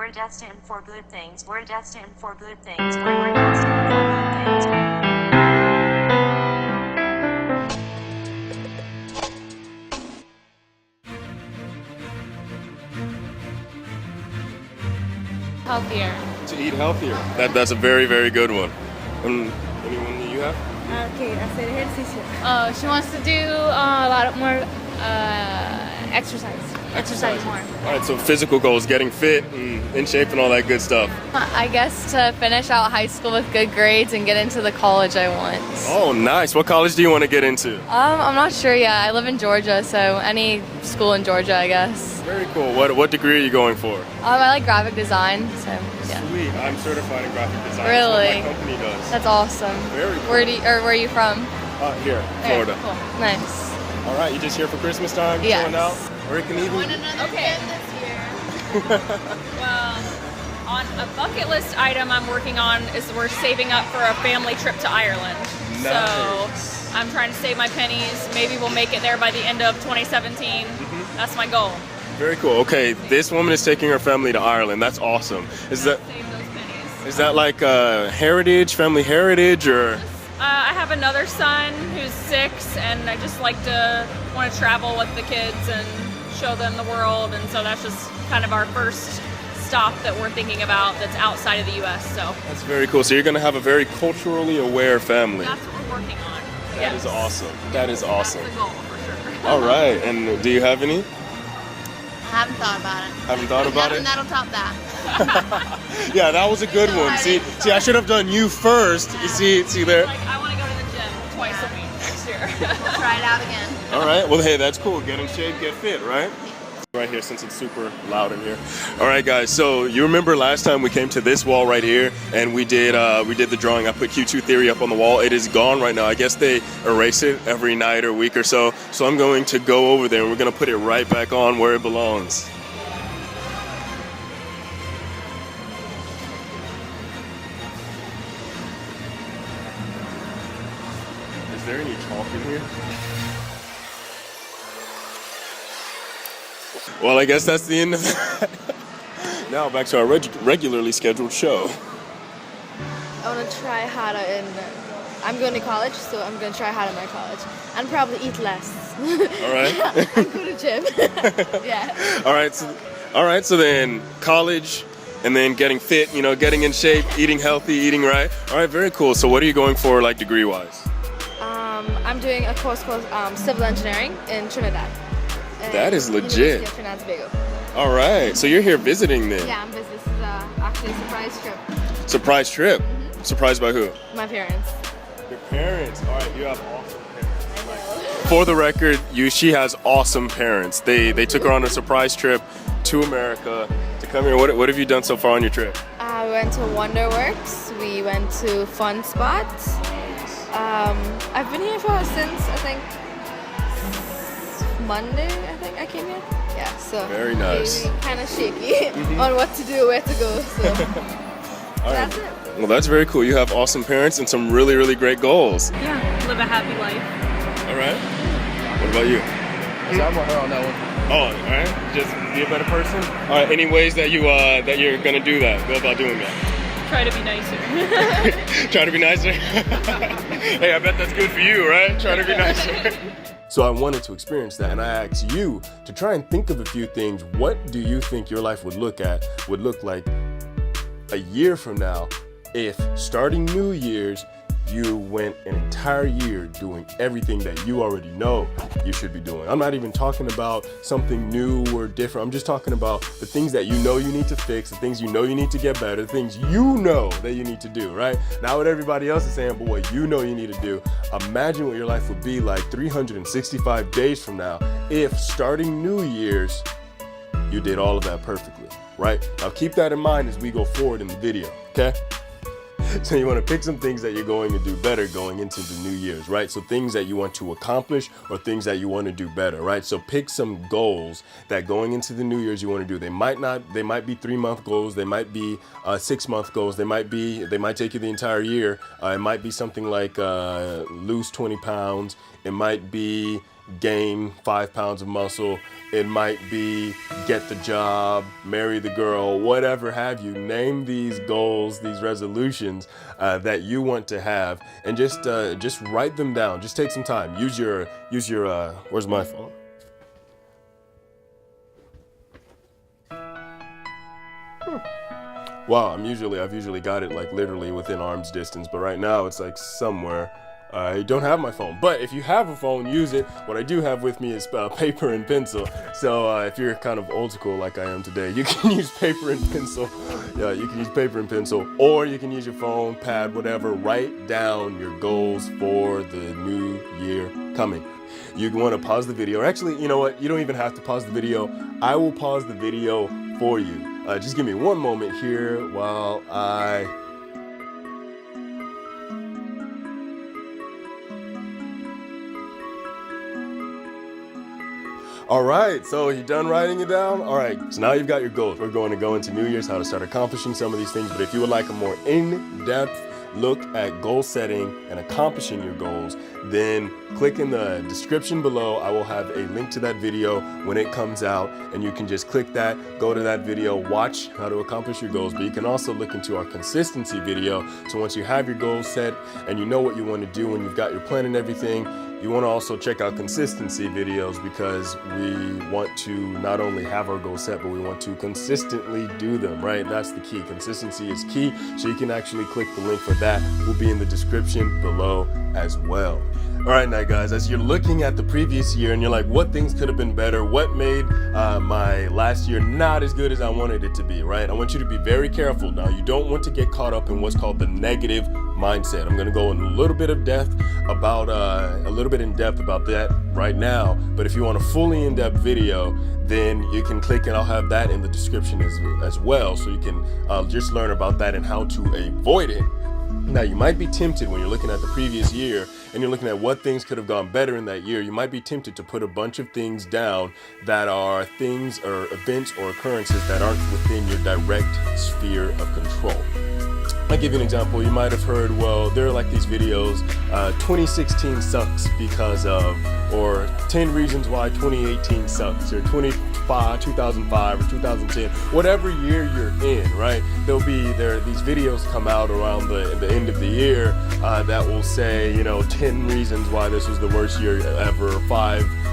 We're destined for good things. We're destined for good things. We're destined for good things. Healthier. To eat healthier. That's a very, very good one. Anyone that you have? Okay, hacer ejercicio. She wants to do a lot more exercise. Exercise more. All right, so physical goals, getting fit and in shape and all that good stuff. I guess to finish out high school with good grades and get into the college I want. Oh, nice. What college do you want to get into? I'm not sure yet. I live in Georgia, so any school in Georgia, I guess. Very cool. What degree are you going for? I like graphic design, so yeah. Sweet. I'm certified in graphic design. Really? That's what my company does. That's awesome. Very cool. Where are you from? Here, Okay, Florida. cool. Nice. All right, you just here for Christmas time? Yes. Chilling out? Or it can even... Okay. Well, on a bucket list item I'm working on is we're saving up for a family trip to Ireland. Nice. So I'm trying to save my pennies. Maybe we'll make it there by the end of 2017. That's my goal. Very cool. Okay, this woman is taking her family to Ireland. That's awesome. Is that Save those pennies. is that like family heritage, or? I have another son who's 6, and I just like to want to travel with the kids and show them the world, and so that's just kind of our first stop that we're thinking about that's outside of the U.S. So That's very cool. So you're gonna have a very culturally aware family. that's what we're working on. That is awesome. That is awesome. That's the goal for sure. All right. And do you have any? I haven't thought about it. Haven't thought about Nothing it? that'll top that. Yeah, that was a good one. See, I should have done you first. You see there. Like, I want to go to the gym twice a week next year. Try it out again. All right. Well, hey, that's cool. Get in shape, get fit, right? Right here, since it's super loud in here. All right, guys. So you remember last time we came to this wall right here, and we did the drawing. I put Q2 Theory up on the wall. It is gone right now. I guess they erase it every night or week or so. So I'm going to go over there, and we're going to put it right back on where it belongs. Is there any chalk in here? Well, I guess that's the end of that. Now back to our regularly scheduled show. I want to try harder I'm going to college, so I'm going to try harder in my college. And probably eat less. All right. And go to gym. Yeah. All right. So then college, and then getting fit. Getting in shape, eating healthy, eating right. All right. Very cool. So what are you going for, like degree-wise? I'm doing a course called Civil Engineering in Trinidad. That is University legit. of Trinidad and Tobago. All right. So you're here visiting then. Yeah, this is actually a surprise trip. Surprise trip. Surprised by who? My parents. Your parents. All right. You have awesome parents. For the record, she has awesome parents. They took her on a surprise trip to America to come here. What have you done so far on your trip? We went to Wonderworks. We went to Fun Spot. I've been here since I think Monday. I think I came here. Yeah, so Very nice. Kind of shaky on what to do, where to go. So All right. that's it. Well, that's very cool. You have awesome parents and some really, really great goals. Yeah, live a happy life. All right. What about you? So I'm with her on that one. Oh, all right. Just be a better person. All right. Any ways that you're gonna do that? Go about doing that. Try to be nicer. Try to be nicer. Hey, I bet that's good for you, right? Try to be nicer. So I wanted to experience that, and I asked you to try and think of a few things. What do you think your life would look like a year from now if starting New Year's you went an entire year doing everything that you already know you should be doing? I'm not even talking about something new or different. I'm just talking about the things that you know you need to fix, the things you know you need to get better, the things you know that you need to do, right? Not what everybody else is saying, but what you know you need to do. Imagine what your life would be like 365 days from now if starting New Year's you did all of that perfectly, right? Now keep that in mind as we go forward in the video, okay? So you want to pick some things that you're going to do better going into the New Year's, right? So things that you want to accomplish or things that you want to do better, right? So pick some goals that going into the New Year's you want to do. They might be 3-month goals. They might be 6-month goals. They might take you the entire year. It might be something like lose 20 pounds. It might be gain 5 pounds of muscle. It might be get the job, marry the girl, whatever have you. Name these goals, these resolutions that you want to have, and just write them down. Just take some time. Use your where's my phone? Wow, I've usually got it like literally within arm's distance, but right now it's like somewhere. I don't have my phone, but if you have a phone, use it. What I do have with me is paper and pencil. So if you're kind of old school like I am today, you can use paper and pencil. Yeah, you can use paper and pencil, or you can use your phone, pad, whatever. Write down your goals for the new year coming. You want to pause the video, or actually, you know what? You don't even have to pause the video. I will pause the video for you. Just give me one moment here while I... All right, so you done writing it down? All right, so now you've got your goals. We're going to go into New Year's, how to start accomplishing some of these things. But if you would like a more in-depth look at goal setting and accomplishing your goals, then click in the description below. I will have a link to that video when it comes out, and you can just click that, go to that video, watch how to accomplish your goals. But you can also look into our consistency video. So once you have your goals set and you know what you want to do and you've got your plan and everything, you want to also check out consistency videos, because we want to not only have our goals set, but we want to consistently do them, right? That's the key. Consistency is key. So you can actually click the link for that. Will be in the description below as well. All right, now guys, as you're looking at the previous year and you're like, what things could have been better? What made my last year not as good as I wanted it to be, right? I want you to be very careful. Now, you don't want to get caught up in what's called the negative mindset. I'm going to go in a little bit in depth about that right now. But if you want a fully in-depth video, then you can click, and I'll have that in the description as well. So you can just learn about that and how to avoid it. Now, you might be tempted when you're looking at the previous year and you're looking at what things could have gone better in that year. You might be tempted to put a bunch of things down that are things or events or occurrences that aren't within your direct sphere of control. I'll give you an example. You might have heard, well, there are like these videos, 2016 sucks because of, or 10 reasons why 2018 sucks, or 2005 or 2010, whatever year you're in, right? These videos come out around the end of the year that will say, 10 reasons why this was the worst year ever,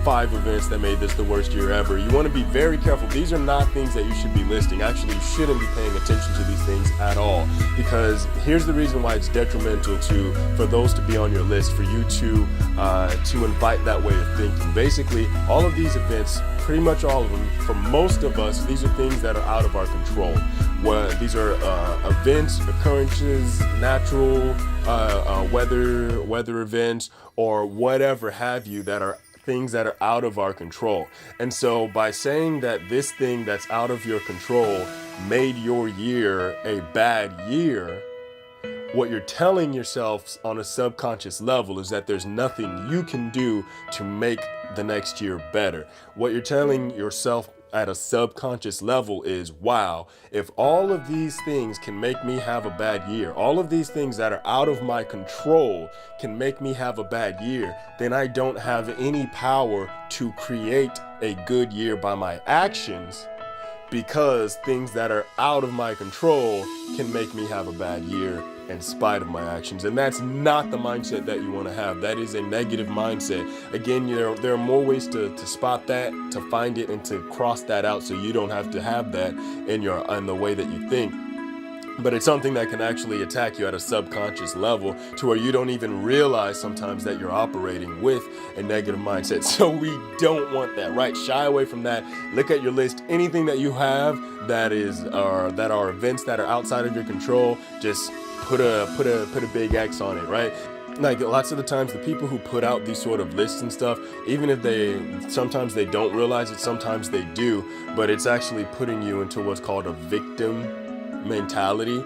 five events that made this the worst year ever. You want to be very careful. These are not things that you should be listing. Actually, you shouldn't be paying attention to these things at all, because here's the reason why it's detrimental for those to be on your list, for you to invite that way of thinking. Basically, all of these events, pretty much all of them, for most of us, these are things that are out of our control. These are events, occurrences, natural weather events, or whatever have you, that are things that are out of our control. And so by saying that this thing that's out of your control made your year a bad year, what you're telling yourself on a subconscious level is that there's nothing you can do to make the next year better. What you're telling yourself at a subconscious level is, wow, if all of these things can make me have a bad year, all of these things that are out of my control can make me have a bad year, then I don't have any power to create a good year by my actions, because things that are out of my control can make me have a bad year in spite of my actions. And that's not the mindset that you want to have. That is a negative mindset. Again, there are more ways to spot that, to find it, and to cross that out so you don't have to have that in the way that you think. But it's something that can actually attack you at a subconscious level, to where you don't even realize sometimes that you're operating with a negative mindset. So we don't want that, right? Shy away from that. Look at your list. Anything that you have that are events that are outside of your control, just put a big X on it, right? Like lots of the times, the people who put out these sort of lists and stuff, even if sometimes they don't realize it, sometimes they do, but it's actually putting you into what's called a victim mentality.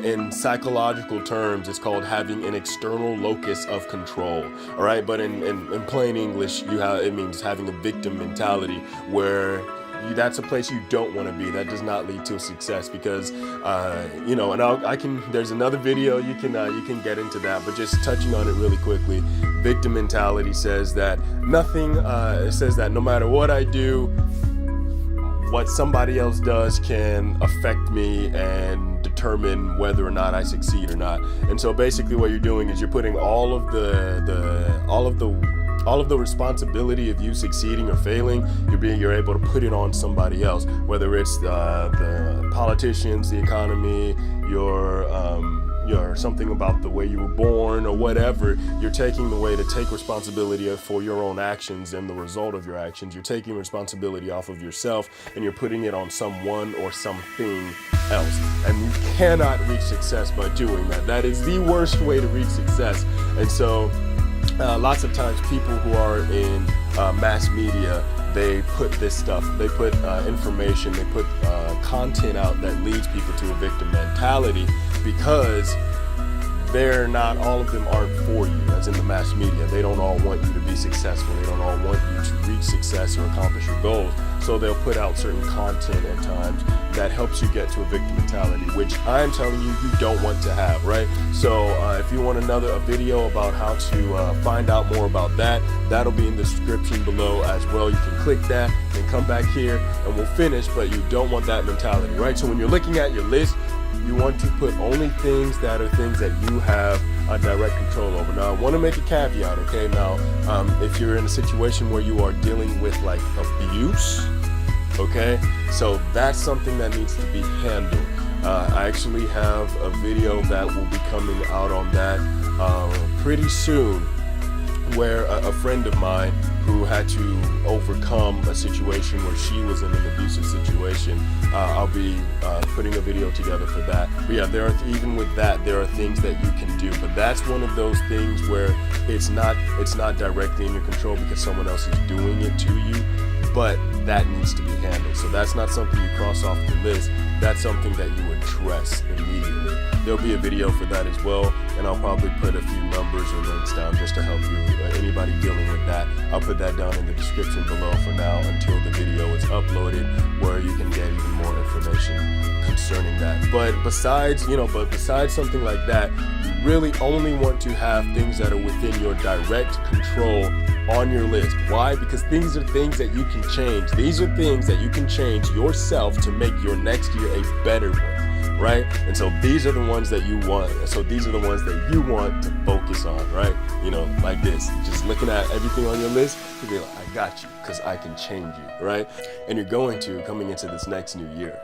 In psychological terms, it's called having an external locus of control. All right, but in plain English, it means having a victim mentality, where that's a place you don't want to be. That does not lead to success because, you know, and there's another video you can get into that, but just touching on it really quickly, victim mentality says that no matter what I do, what somebody else does can affect me and determine whether or not I succeed or not. And so basically what you're doing is you're putting all of the responsibility of you succeeding or failing, you're able to put it on somebody else, whether it's the politicians, the economy, your something about the way you were born or whatever. You're taking the way to take responsibility for your own actions and the result of your actions. You're taking responsibility off of yourself and you're putting it on someone or something else. And you cannot reach success by doing that. That is the worst way to reach success. And so lots of times people who are in mass media, they put this stuff, they put information, they put content out that leads people to a victim mentality because all of them aren't for you, as in the mass media. They don't all want you to be successful. They don't all want you to reach success or accomplish your goals. So they'll put out certain content at times that helps you get to a victim mentality, which I'm telling you, you don't want to have, right? So if you want a video about how to find out more about that, that'll be in the description below as well. You can click that and come back here and we'll finish, but you don't want that mentality, right? So when you're looking at your list, you want to put only things that are things that you have direct control over. Now, I want to make a caveat, okay? Now, if you're in a situation where you are dealing with like abuse, okay? So that's something that needs to be handled. I actually have a video that will be coming out on that pretty soon, where a friend of mine who had to overcome a situation where she was in an abusive situation, I'll be putting a video together for that. But yeah, even with that, there are things that you can do, but that's one of those things where it's not directly in your control because someone else is doing it to you, but that needs to be handled. So that's not something you cross off the list. That's something that you address immediately. There'll be a video for that as well, and I'll probably put a few numbers or links down just to help you, anybody dealing with that. I'll put that down in the description below for now until the video is uploaded, where you can get even more information concerning that. But besides something like that, you really only want to have things that are within your direct control on your list. Why? Because these are things that you can change. These are things that you can change yourself to make your next year a better one, right? And so these are the ones that you want. So these are the ones that you want to focus on, right? You know, like this, just looking at everything on your list, you'll be like, I got you, because I can change you, right? And you're going to coming into this next new year.